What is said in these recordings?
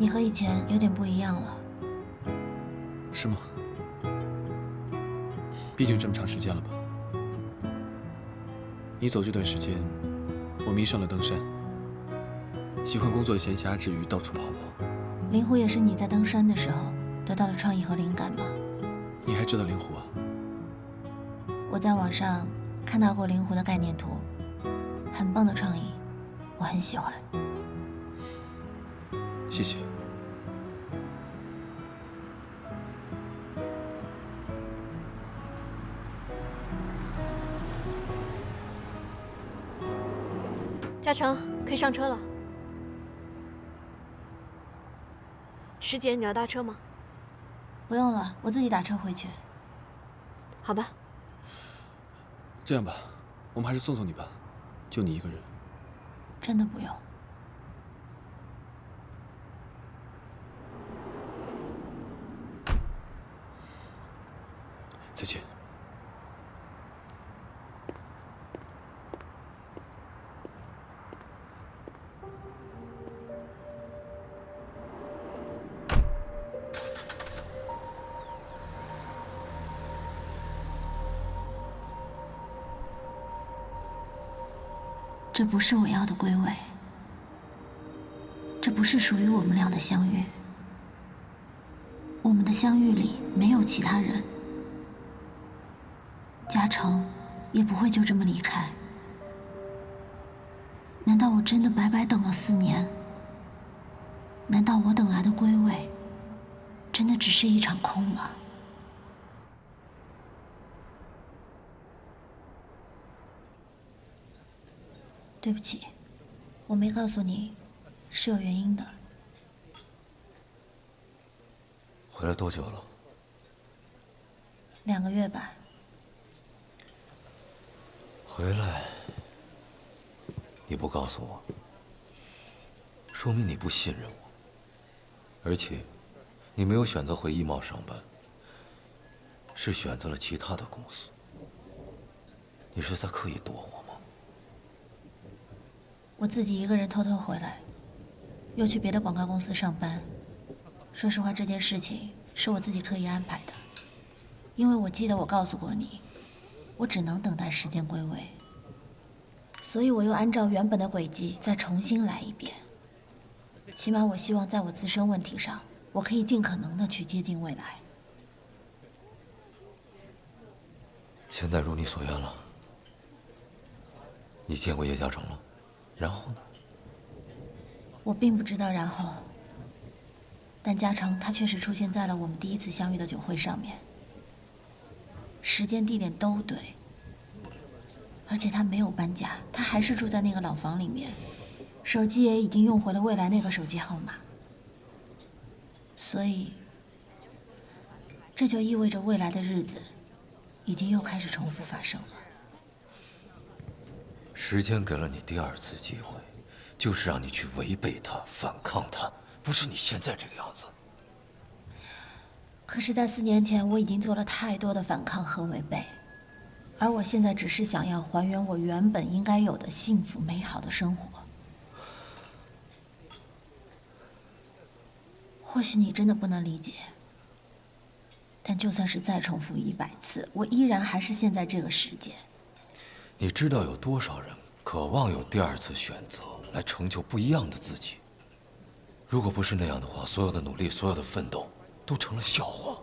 你和以前有点不一样了。是吗？毕竟这么长时间了吧。你走这段时间，我迷上了登山，喜欢工作闲暇之余到处跑跑。灵狐也是你在登山的时候得到了创意和灵感吗？你还知道灵狐啊？我在网上看到过灵狐的概念图，很棒的创意，我很喜欢。谢谢。嘉诚，可以上车了。师姐，你要搭车吗？不用了，我自己打车回去。好吧。这样吧，我们还是送送你吧，就你一个人。真的不用。再见。这不是我要的归位，这不是属于我们俩的相遇。我们的相遇里没有其他人，嘉诚也不会就这么离开。难道我真的白白等了4年？难道我等来的归位，真的只是一场空吗？对不起，我没告诉你，是有原因的。回来多久了2个月吧。回来，你不告诉我，说明你不信任我，而且你没有选择回易贸上班，是选择了其他的公司。你是在刻意躲我吗？我自己一个人偷偷回来，又去别的广告公司上班。说实话，这件事情是我自己刻意安排的，因为我记得我告诉过你，我只能等待时间归位，所以我又按照原本的轨迹再重新来一遍。起码我希望在我自身问题上，我可以尽可能的去接近未来。现在如你所愿了，你见过叶嘉诚了，然后呢？我并不知道然后，但嘉诚他确实出现在了我们第一次相遇的酒会上面，时间地点都对，而且他没有搬家，他还是住在那个老房里面，手机也已经用回了未来那个手机号码，所以这就意味着未来的日子已经又开始重复发生了。时间给了你第2次机会，就是让你去违背它、反抗它，不是你现在这个样子。可是，在4年前，我已经做了太多的反抗和违背，而我现在只是想要还原我原本应该有的幸福美好的生活。或许你真的不能理解，但就算是再重复100次，我依然还是现在这个时间。你知道有多少人渴望有第2次选择，来成就不一样的自己？如果不是那样的话，所有的努力，所有的奋斗，都成了笑话。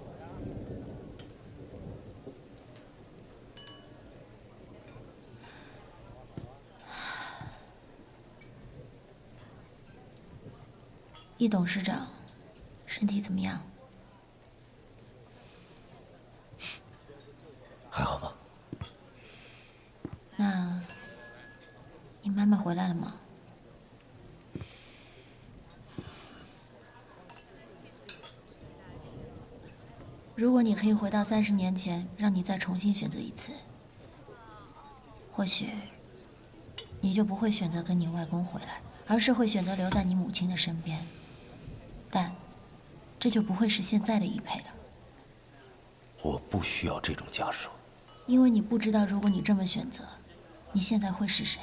易董事长，身体怎么样？还好吗？那，你妈妈回来了吗？如果你可以回到30年前，让你再重新选择一次，或许你就不会选择跟你外公回来，而是会选择留在你母亲的身边。但这就不会是现在的易佩了。我不需要这种假设，因为你不知道，如果你这么选择，你现在会是谁。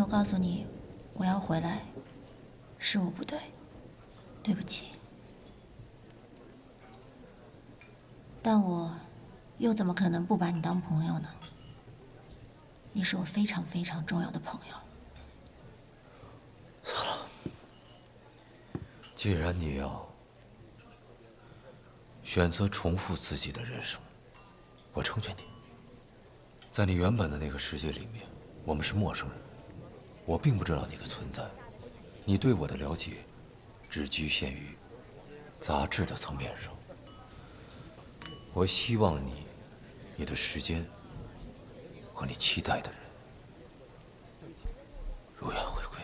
告诉你，我要回来，是我不对，对不起。但我又怎么可能不把你当朋友呢？你是我非常非常重要的朋友。既然你要选择重复自己的人生，我成全你。在你原本的那个世界里面，我们是陌生人，我并不知道你的存在，你对我的了解只局限于杂志的层面上。我希望你的时间和你期待的人如愿回归。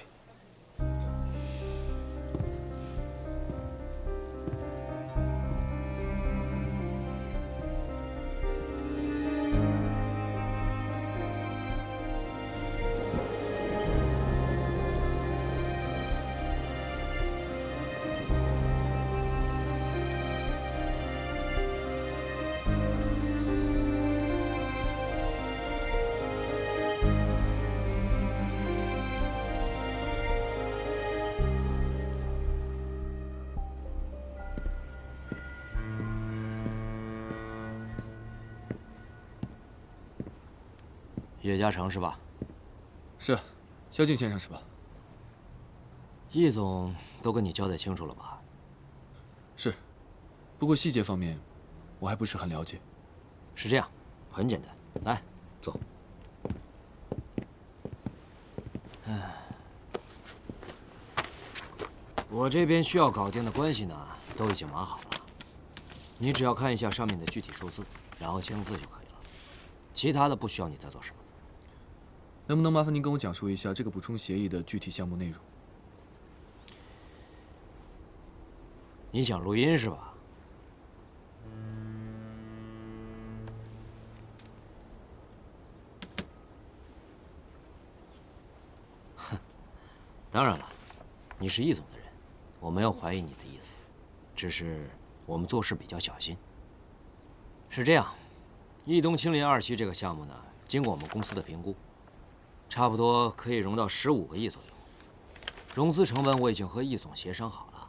叶嘉诚是吧？是，萧敬先生是吧？易总都跟你交代清楚了吧？是，不过细节方面，我还不是很了解。是这样，很简单，来坐。我这边需要搞定的关系呢，都已经码好了，你只要看一下上面的具体数字，然后签个字就可以了，其他的不需要你再做什么。能不能麻烦您跟我讲述一下这个补充协议的具体项目内容？你想录音是吧？哼，当然了，你是易总的人，我没有怀疑你的意思，只是我们做事比较小心。是这样，易东青林2期这个项目呢，经过我们公司的评估，差不多可以融到15个亿左右。融资成本我已经和易总协商好了，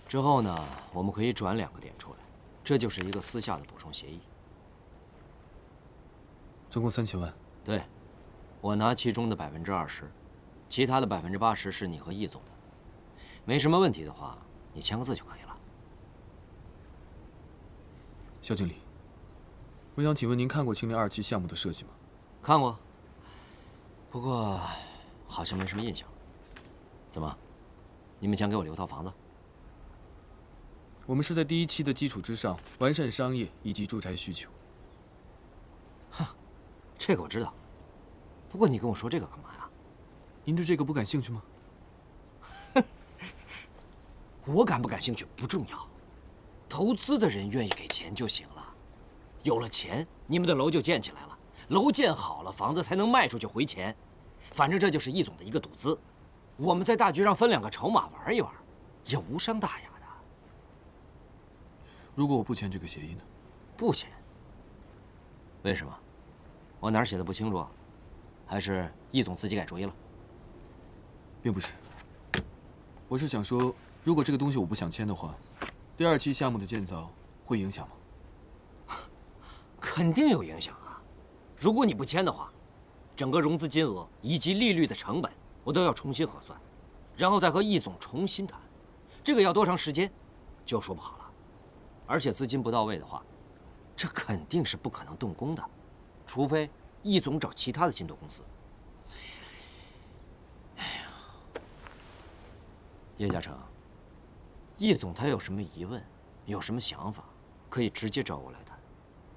之后呢，我们可以转2个点出来，这就是一个私下的补充协议。总共3000万。对，我拿其中的20%，其他的80%是你和易总的。没什么问题的话，你签个字就可以了。肖经理，我想请问您看过青林2期项目的设计吗？看过，不过好像没什么印象。怎么，你们想给我留套房子？我们是在第1期的基础之上完善商业以及住宅需求。这个我知道，不过你跟我说这个干嘛呀？您对这个不感兴趣吗？我感不感兴趣不重要，投资的人愿意给钱就行了。有了钱，你们的楼就建起来了，楼建好了，房子才能卖出去回钱。反正这就是易总的一个赌资，我们在大局上分2个筹码玩一玩，也无伤大雅的。如果我不签这个协议呢？不签？为什么？我哪儿写的不清楚啊？还是易总自己改主意了？并不是，我是想说，如果这个东西我不想签的话，第2期项目的建造会影响吗？肯定有影响啊！如果你不签的话，整个融资金额以及利率的成本，我都要重新核算，然后再和易总重新谈，这个要多长时间，就说不好了。而且资金不到位的话，这肯定是不可能动工的，除非易总找其他的信托公司。哎呀，叶嘉诚，易总他有什么疑问，有什么想法，可以直接找我来谈。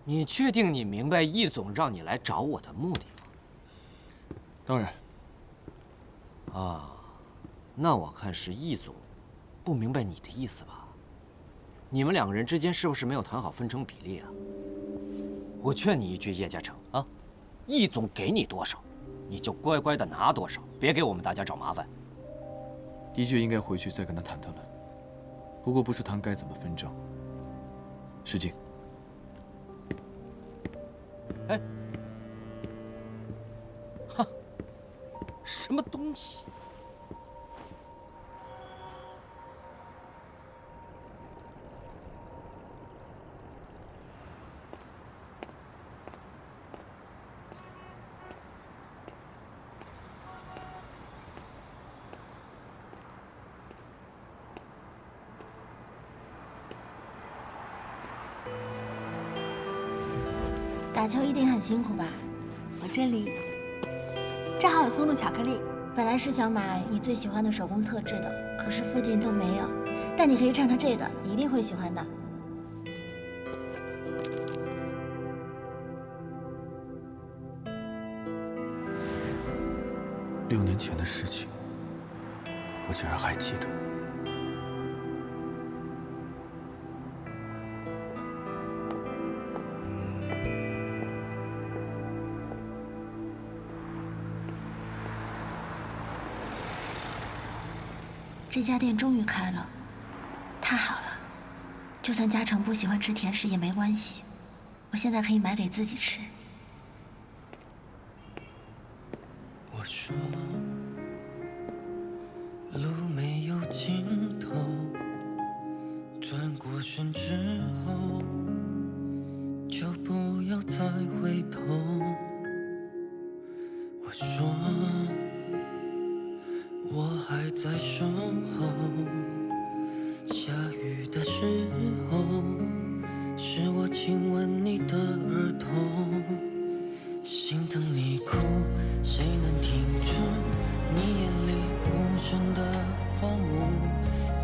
你确定你明白易总让你来找我的目的吗？当然。啊，那我看是易总不明白你的意思吧？你们2个人之间是不是没有谈好分成比例啊？我劝你一句，叶嘉诚啊，易总给你多少，你就乖乖的拿多少，别给我们大家找麻烦。的确应该回去再跟他谈谈了，不过不是谈该怎么分账。石静。哎，哈，什么东西？打球一定很辛苦吧？我这里正好有松露巧克力。本来是想买你最喜欢的手工特制的，可是附近都没有。但你可以尝尝这个，你一定会喜欢的。6年前的事情，我竟然还记得。这家店终于开了，太好了！就算嘉诚不喜欢吃甜食也没关系，我现在可以买给自己吃。我说，路没有尽头，转过身之后，就不要再回头。我说，我还在守候，下雨的时候，是我亲吻你的额头，心疼你哭，谁能听出你眼里无声的荒芜？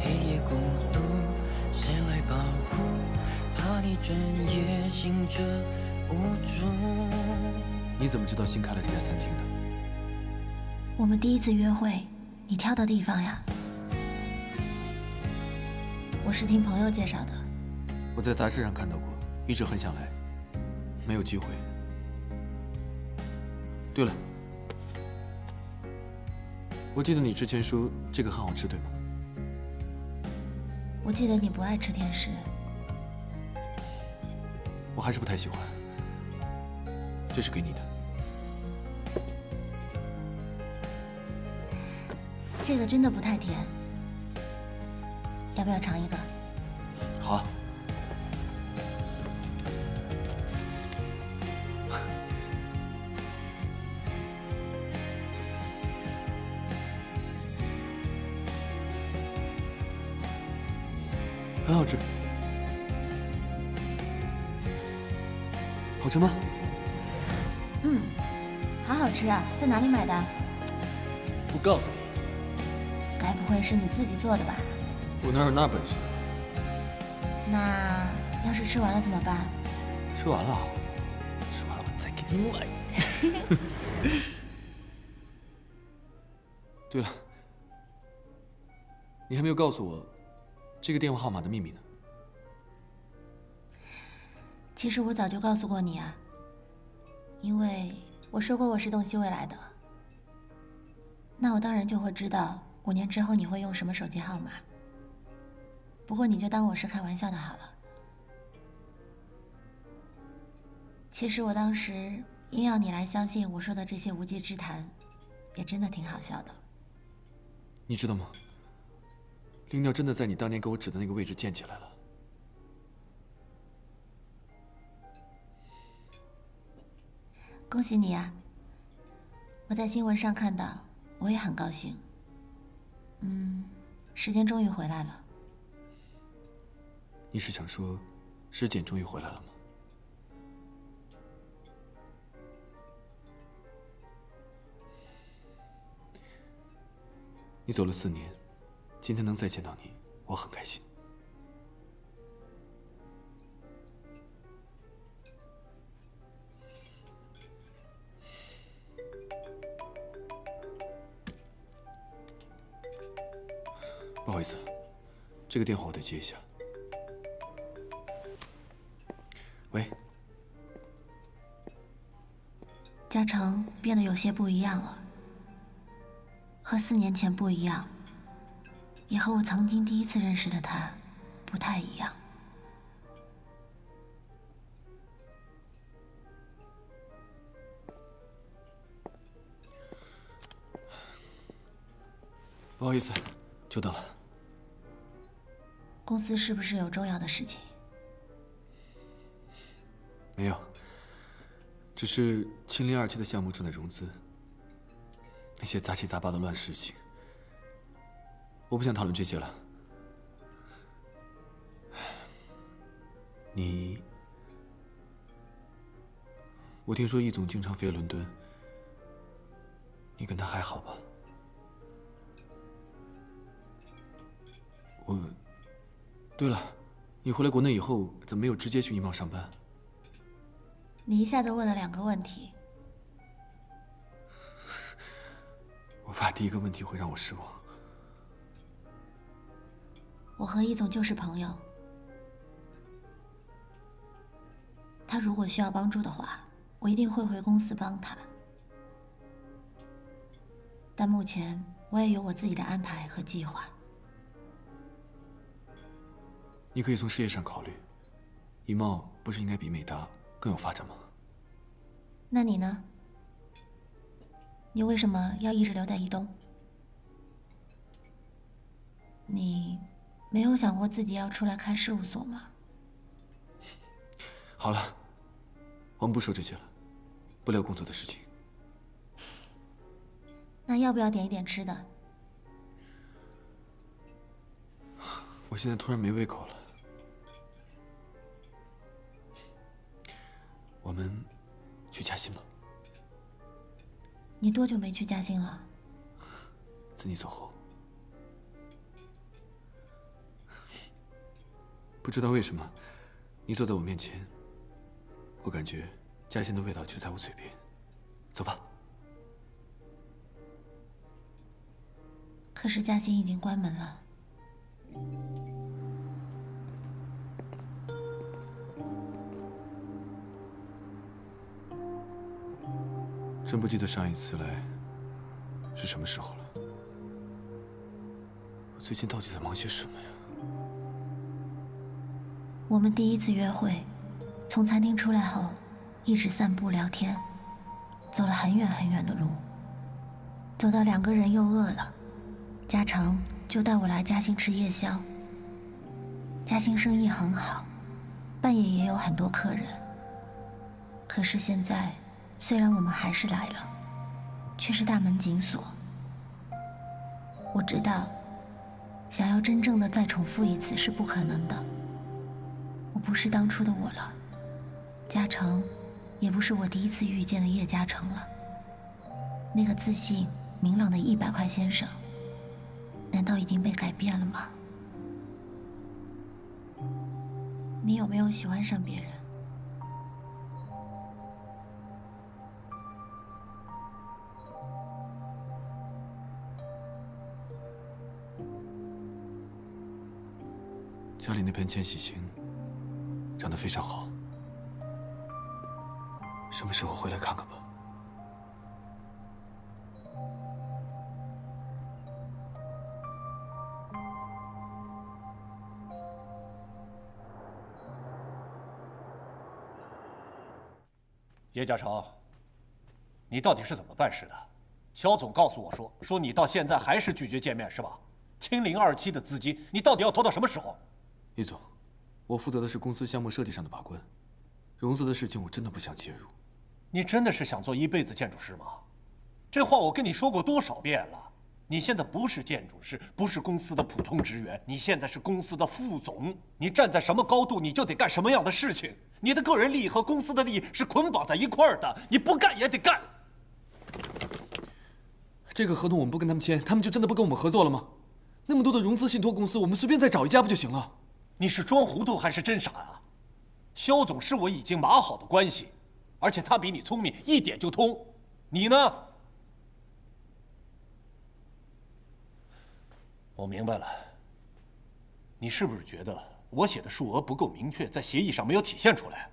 黑夜孤独，谁来保护？怕你整夜醒着无助。你怎么知道新开了这家餐厅的？我们第一次约会，你挑的地方呀？我是听朋友介绍的。我在杂志上看到过，一直很想来，没有机会。对了，我记得你之前说这个很好吃，对吗？我记得你不爱吃甜食。我还是不太喜欢。这是给你的。这个真的不太甜，要不要尝一个？好啊。很好吃。好吃吗？嗯，好好吃啊！在哪里买的？不告诉你。该不会是你自己做的吧？我哪有那本事？那要是吃完了怎么办？吃完了，吃完了我再给你买。对了，你还没有告诉我这个电话号码的秘密呢。其实我早就告诉过你啊，因为我说过我是洞悉未来的，那我当然就会知道5年之后你会用什么手机号码。不过你就当我是开玩笑的好了。其实我当时硬要你来相信我说的这些无稽之谈，也真的挺好笑的。你知道吗？灵鸟真的在你当年给我指的那个位置建起来了。恭喜你啊！我在新闻上看到，我也很高兴。时间终于回来了。你是想说，尸检终于回来了吗？你走了4年，今天能再见到你，我很开心。不好意思，这个电话我得接一下。喂，嘉诚变得有些不一样了，和4年前不一样，也和我曾经第一次认识的他不太一样。好意思，久等了。公司是不是有重要的事情？没有，只是青林2期的项目正在融资，那些杂七杂八的乱事情，我不想讨论这些了。我听说易总经常飞伦敦，你跟他还好吧？对了，你回来国内以后怎么没有直接去易贸上班？你一下子问了2个问题。我怕第一个问题会让我失望。我和易总就是朋友，他如果需要帮助的话，我一定会回公司帮他。但目前我也有我自己的安排和计划。你可以从事业上考虑，易贸不是应该比美达更有发展吗？那你呢？你为什么要一直留在易东？你没有想过自己要出来开事务所吗？好了，我们不说这些了，不聊工作的事情。那要不要点一点吃的？我现在突然没胃口了。我们去嘉兴吧。你多久没去嘉兴了？自你走后。不知道为什么，你坐在我面前，我感觉嘉兴的味道就在我嘴边。走吧。可是嘉兴已经关门了。真不记得上一次来是什么时候了。我最近到底在忙些什么呀？我们第一次约会，从餐厅出来后，一直散步聊天，走了很远很远的路，走到2个人又饿了，嘉诚就带我来嘉兴吃夜宵。嘉兴生意很好，半夜也有很多客人。可是现在，虽然我们还是来了，却是大门紧锁。我知道，想要真正的再重复一次是不可能的。我不是当初的我了，嘉诚也不是我第一次遇见的叶嘉诚了。那个自信明朗的100块先生，难道已经被改变了吗？你有没有喜欢上别人？家里那盆千禧星长得非常好，什么时候回来看看吧？叶嘉诚，你到底是怎么办事的？肖总告诉我说你到现在还是拒绝见面是吧？青林2期的资金，你到底要拖到什么时候？易总，我负责的是公司项目设计上的把关，融资的事情我真的不想介入。你真的是想做一辈子建筑师吗？这话我跟你说过多少遍了？你现在不是建筑师，不是公司的普通职员，你现在是公司的副总。你站在什么高度，你就得干什么样的事情。你的个人利益和公司的利益是捆绑在一块儿的，你不干也得干。这个合同我们不跟他们签，他们就真的不跟我们合作了吗？那么多的融资信托公司，我们随便再找一家不就行了？你是装糊涂还是真傻啊？肖总是我已经码好的关系，而且他比你聪明，一点就通。你呢？我明白了。你是不是觉得我写的数额不够明确，在协议上没有体现出来？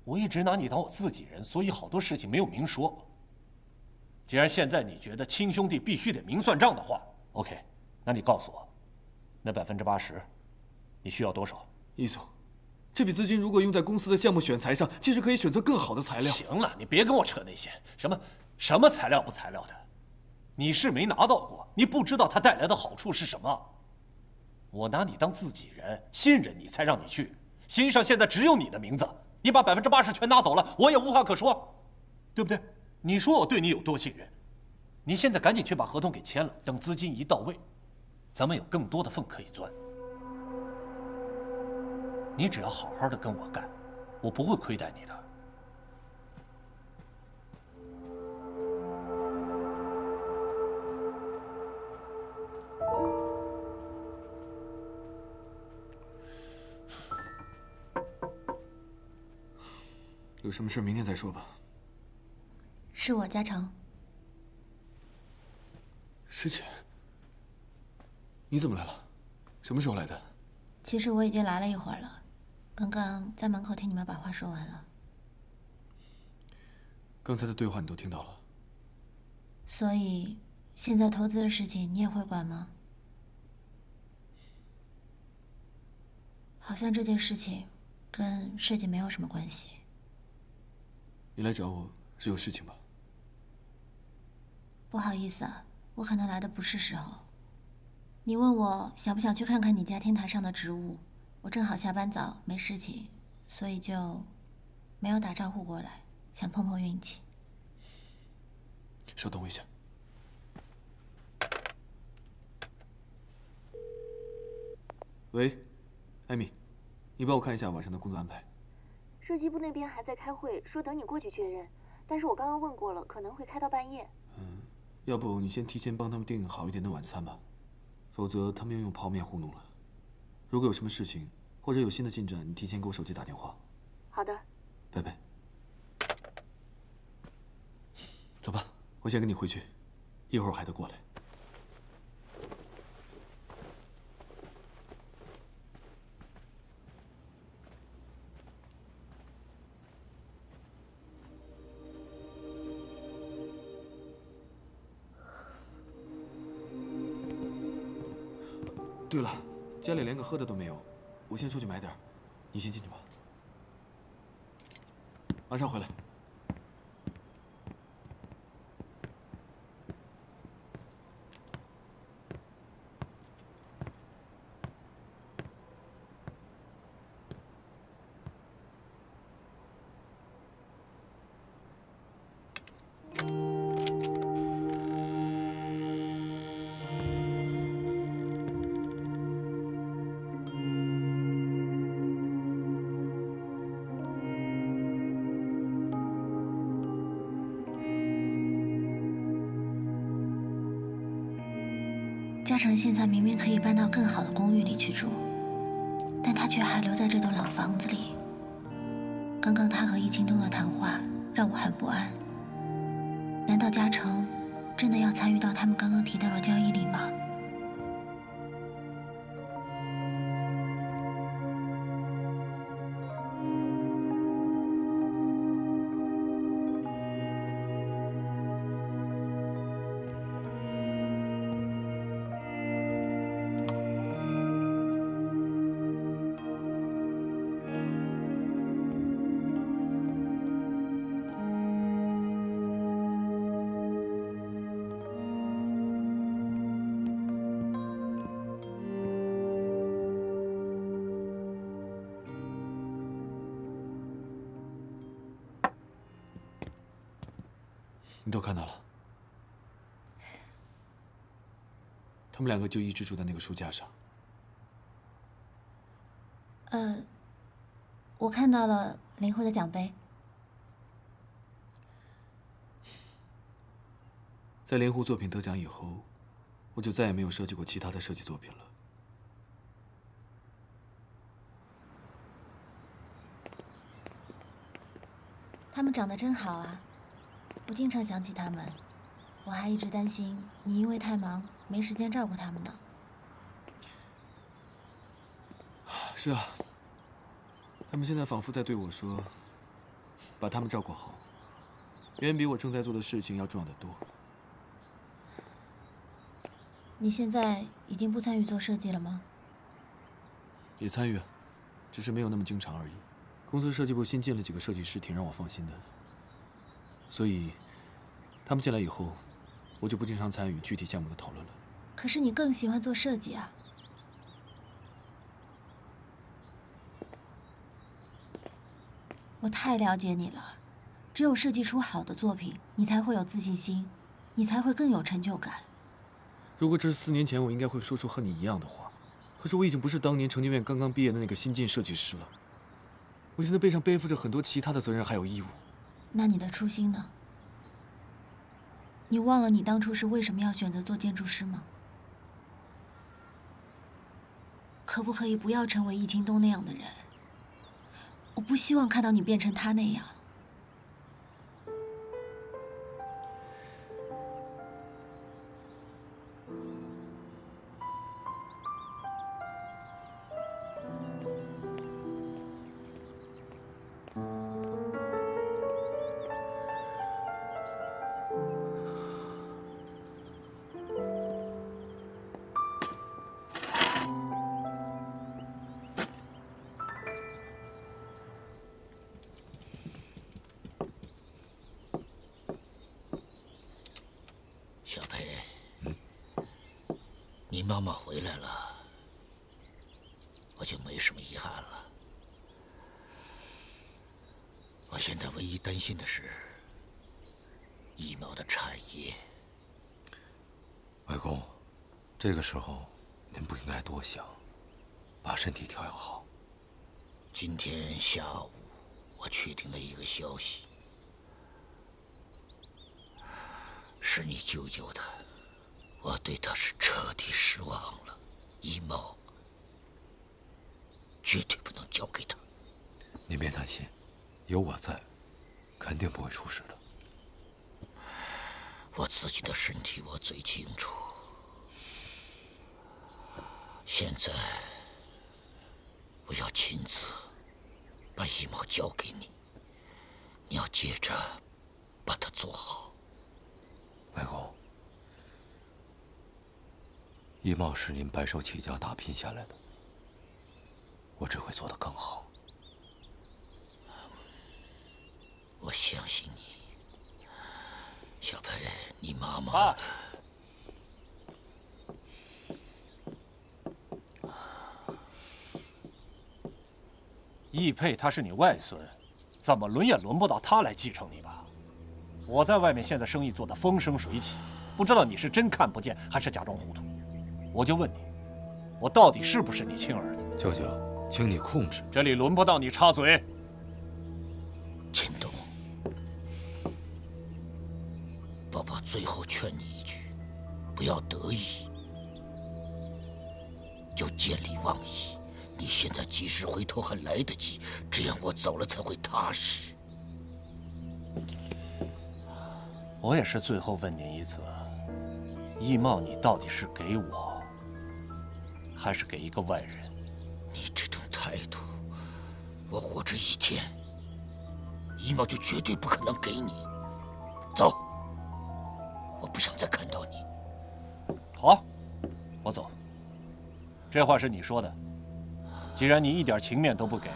我一直拿你当我自己人，所以好多事情没有明说。既然现在你觉得亲兄弟必须得明算账的话 ，OK， 那你告诉我，那80%，你需要多少？易总，这笔资金如果用在公司的项目选材上，其实可以选择更好的材料。行了，你别跟我扯那些什么材料不材料的。你是没拿到过，你不知道它带来的好处是什么。我拿你当自己人，信任你才让你去。协议上现在只有你的名字，你把80%全拿走了，我也无话可说，对不对？你说我对你有多信任？你现在赶紧去把合同给签了，等资金一到位，咱们有更多的缝可以钻。你只要好好的跟我干，我不会亏待你的。有什么事明天再说吧。是我，嘉诚。师姐，你怎么来了？什么时候来的？其实我已经来了一会儿了，刚刚在门口听你们把话说完了。刚才的对话你都听到了。所以，现在投资的事情你也会管吗？好像这件事情跟设计没有什么关系。你来找我是有事情吧？不好意思啊，我可能来的不是时候。你问我想不想去看看你家天台上的植物，我正好下班早，没事情，所以就没有打招呼过来，想碰碰运气。稍等我一下。喂，艾米，你帮我看一下晚上的工作安排。设计部那边还在开会，说等你过去确认。但是我刚刚问过了，可能会开到半夜。要不你先提前帮他们订好一点的晚餐吧，否则他们又用泡面糊弄了。如果有什么事情或者有新的进展，你提前给我手机打电话。好的，拜拜。走吧，我先跟你回去，一会儿我还得过来。对了，家里连个喝的都没有，我先出去买点，你先进去吧。马上回来。嘉诚现在明明可以搬到更好的公寓里去住，但他却还留在这栋老房子里。刚刚他和易清东的谈话让我很不安。难道嘉诚真的要参与到他们刚刚提到的交易里吗？你都看到了，他们两个就一直住在那个书架上。我看到了林慧的奖杯。在莲湖作品得奖以后，我就再也没有设计过其他的设计作品了。他们长得真好啊，我经常想起他们，我还一直担心你因为太忙没时间照顾他们呢。是啊，他们现在仿佛在对我说，把他们照顾好，远比我正在做的事情要重要的多。你现在已经不参与做设计了吗？也参与啊，只是没有那么经常而已。公司设计部新进了几个设计师，挺让我放心的。所以，他们进来以后，我就不经常参与具体项目的讨论了。可是你更喜欢做设计啊。我太了解你了，只有设计出好的作品，你才会有自信心，你才会更有成就感。如果这是4年前，我应该会说出和你一样的话。可是我已经不是当年成建院刚刚毕业的那个新晋设计师了，我现在背上背负着很多其他的责任还有义务。那你的初心呢？你忘了你当初是为什么要选择做建筑师吗？可不可以不要成为易清东那样的人？我不希望看到你变成他那样。小裴，你妈妈回来了，我就没什么遗憾了。我现在唯一担心的是易茂的产业。外公，这个时候您不应该多想，把身体调养好。今天下午，我确定了一个消息。是你舅舅的，我对他是彻底失望了。易茂绝对不能交给他。您别担心，有我在，肯定不会出事的。我自己的身体我最清楚。现在我要亲自把易茂交给你，你要接着把它做好。外公，易茂是您白手起家打拼下来的，我只会做得更好。我相信你，小裴，你妈妈。爸，易佩他是你外孙，怎么轮也轮不到他来继承你吧？我在外面现在生意做得风生水起，不知道你是真看不见还是假装糊涂。我就问你，我到底是不是你亲儿子？舅舅，请你控制。这里轮不到你插嘴。秦东，爸爸最后劝你一句，不要得意，就见利忘义。你现在及时回头还来得及，这样我走了才会踏实。我也是最后问您一次，易茂，你到底是给我，还是给一个外人？你这种态度，我活着一天，易茂就绝对不可能给你。走，我不想再看到你。好，我走。这话是你说的，既然你一点情面都不给，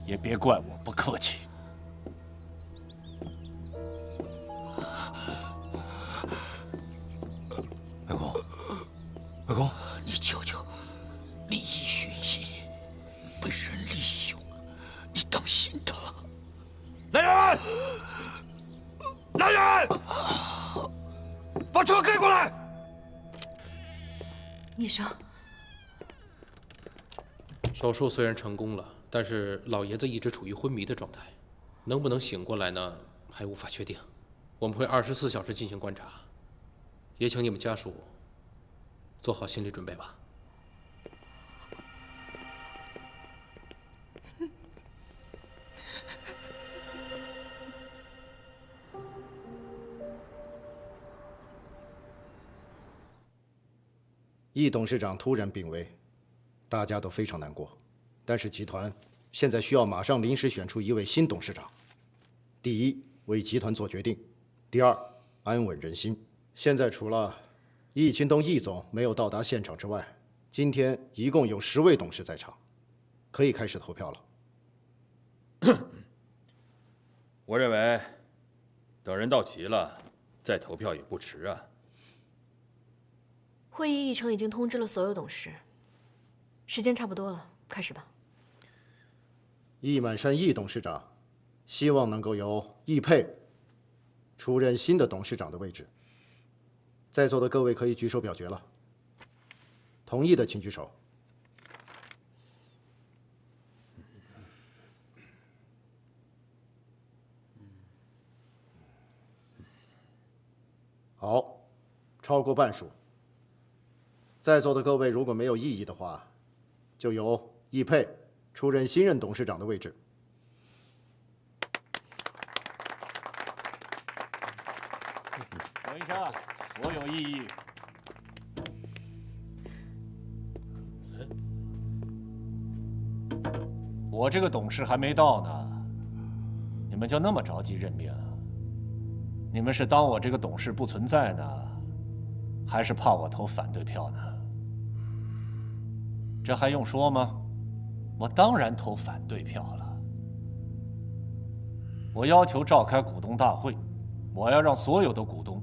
也别怪我不客气。外公，外公，你舅舅利益熏心，被人利用，你当心他。来人！来人！把车开过来！医生，手术虽然成功了，但是老爷子一直处于昏迷的状态，能不能醒过来呢？还无法确定。我们会24小时进行观察，也请你们家属做好心理准备吧。易董事长突然病危，大家都非常难过。但是集团现在需要马上临时选出一位新董事长。第一，为集团做决定；第二，安稳人心。现在除了易清东易总没有到达现场之外，今天一共有10位董事在场，可以开始投票了。我认为，等人到齐了，再投票也不迟啊。会议议程已经通知了所有董事，时间差不多了，开始吧。易满山易董事长希望能够由易佩出任新的董事长的位置。在座的各位可以举手表决了。同意的请举手。好，超过半数。在座的各位如果没有异议的话，就由易佩出任新任董事长的位置。等一下，我有异议。我这个董事还没到呢，你们就那么着急任命？你们是当我这个董事不存在呢，还是怕我投反对票呢？这还用说吗？我当然投反对票了。我要求召开股东大会，我要让所有的股东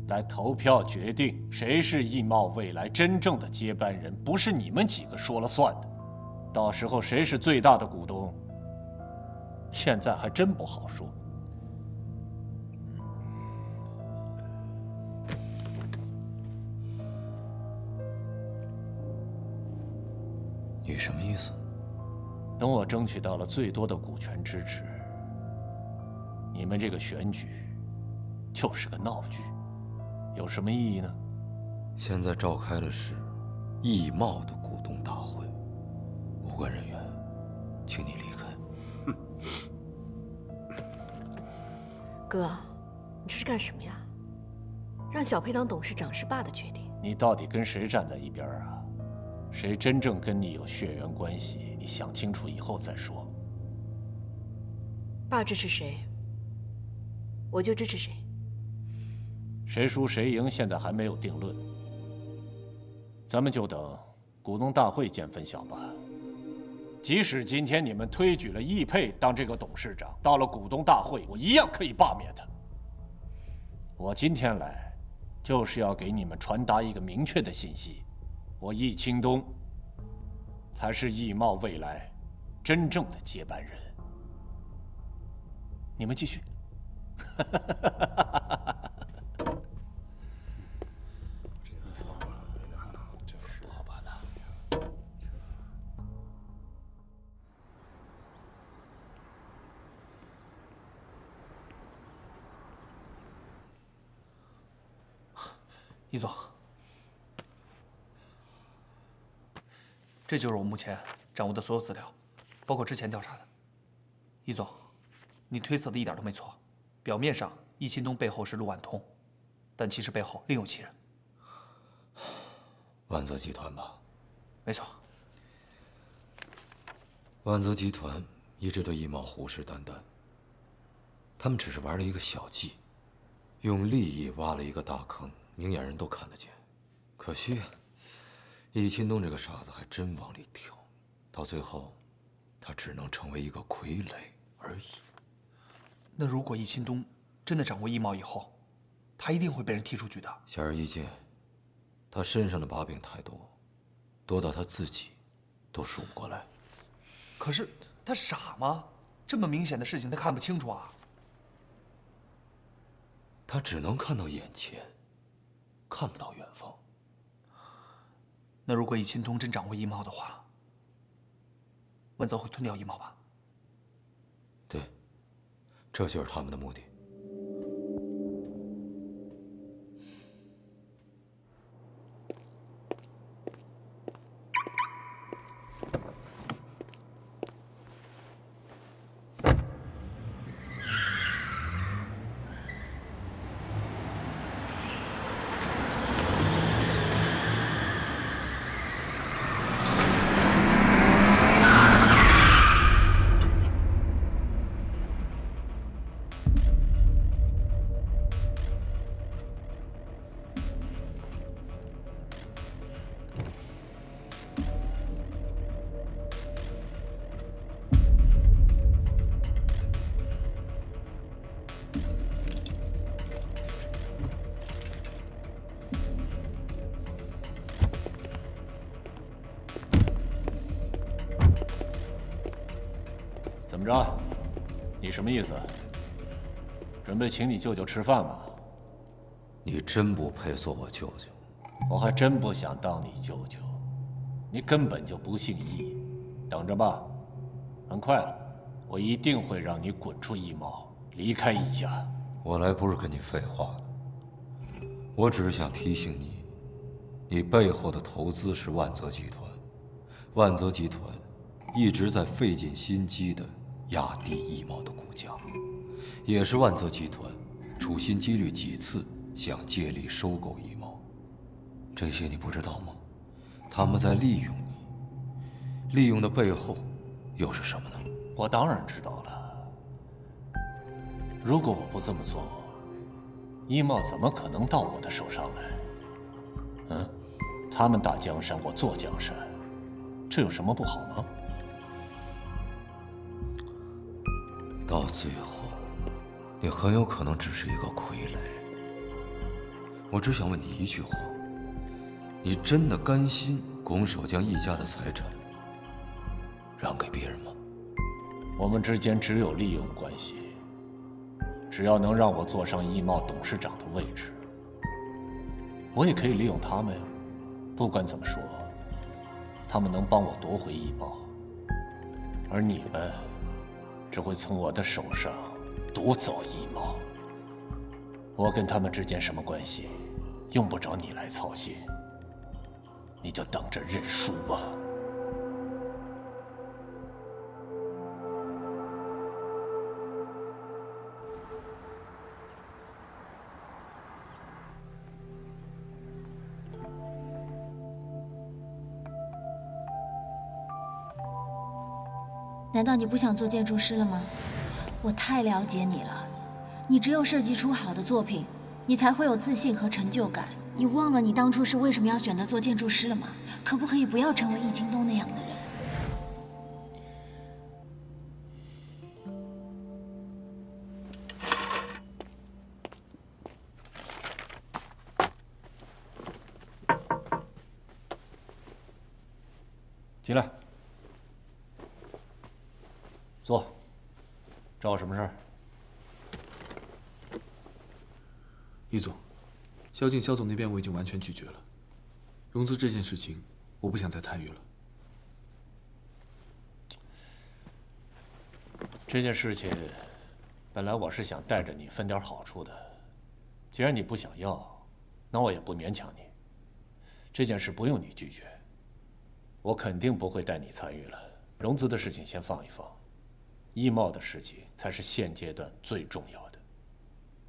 来投票决定谁是易茂未来真正的接班人，不是你们几个说了算的。到时候谁是最大的股东，现在还真不好说。你什么意思？等我争取到了最多的股权支持，你们这个选举就是个闹剧，有什么意义呢？现在召开的是易茂的股东大会，无关人员，请你离开。哥，你这是干什么呀？让小佩当董事长是爸的决定。你到底跟谁站在一边啊？谁真正跟你有血缘关系？你想清楚以后再说。爸支持谁，我就支持谁。谁输谁赢现在还没有定论，咱们就等股东大会见分晓吧。即使今天你们推举了易佩当这个董事长，到了股东大会，我一样可以罢免他。我今天来，就是要给你们传达一个明确的信息：我易清东才是易茂未来真正的接班人。你们继续。不好办了。易总，这就是我目前掌握的所有资料，包括之前调查的。易总，你推测的一点都没错，表面上易清东背后是陆万通，但其实背后另有其人。万泽集团吧？没错。万泽集团一直对易茂虎视眈眈，他们只是玩了一个小计，用利益挖了一个大坑，明眼人都看得见。可惜啊，易清东这个傻子还真往里跳，到最后，他只能成为一个傀儡而已。那如果易清东真的掌握易茂以后，他一定会被人踢出局的。显而易见，他身上的把柄太多，多到他自己都数不过来。可是他傻吗？这么明显的事情他看不清楚啊！他只能看到眼前，看不到远方。那如果易清东真掌握易茂的话，万泽会吞掉易茂吧？对，这就是他们的目的。怎么着？你什么意思？准备请你舅舅吃饭吗？你真不配做我舅舅。我还真不想当你舅舅，你根本就不姓易。等着吧，很快了，我一定会让你滚出易茂，离开易家。我来不是跟你废话的，我只是想提醒你，你背后的投资是万泽集团，万泽集团一直在费尽心机的压低易茂的股价，也是万泽集团处心积虑几次想借力收购易茂。这些你不知道吗？他们在利用你，利用的背后又是什么呢？我当然知道了。如果我不这么做，易茂怎么可能到我的手上来？他们打江山，我坐江山，这有什么不好吗？到最后，你很有可能只是一个傀儡。我只想问你一句话：你真的甘心拱手将易家的财产让给别人吗？我们之间只有利用关系。只要能让我坐上易茂董事长的位置，我也可以利用他们呀。不管怎么说，他们能帮我夺回易茂，而你们只会从我的手上夺走易茂。我跟他们之间什么关系，用不着你来操心。你就等着认输吧。难道你不想做建筑师了吗？我太了解你了，你只有设计出好的作品，你才会有自信和成就感。你忘了你当初是为什么要选择做建筑师了吗？可不可以不要成为易京东那样的人？进来，坐。找我什么事儿？易总，萧静萧总那边我已经完全拒绝了。融资这件事情，我不想再参与了。这件事情，本来我是想带着你分点好处的。既然你不想要，那我也不勉强你。这件事不用你拒绝，我肯定不会带你参与了。融资的事情先放一放，易茂的事情才是现阶段最重要的。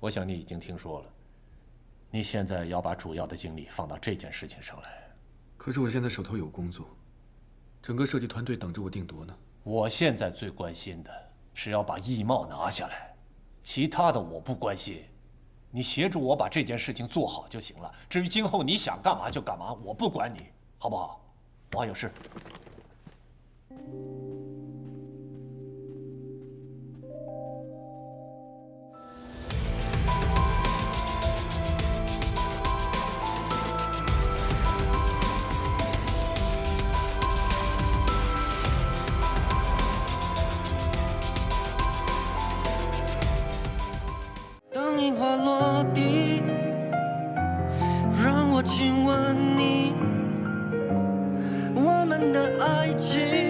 我想你已经听说了，你现在要把主要的精力放到这件事情上来。可是我现在手头有工作，整个设计团队等着我定夺呢。我现在最关心的是要把易茂拿下来，其他的我不关心。你协助我把这件事情做好就行了。至于今后你想干嘛就干嘛，我不管你，好不好？我还有事。当樱花落地，让我亲吻你，我们的爱情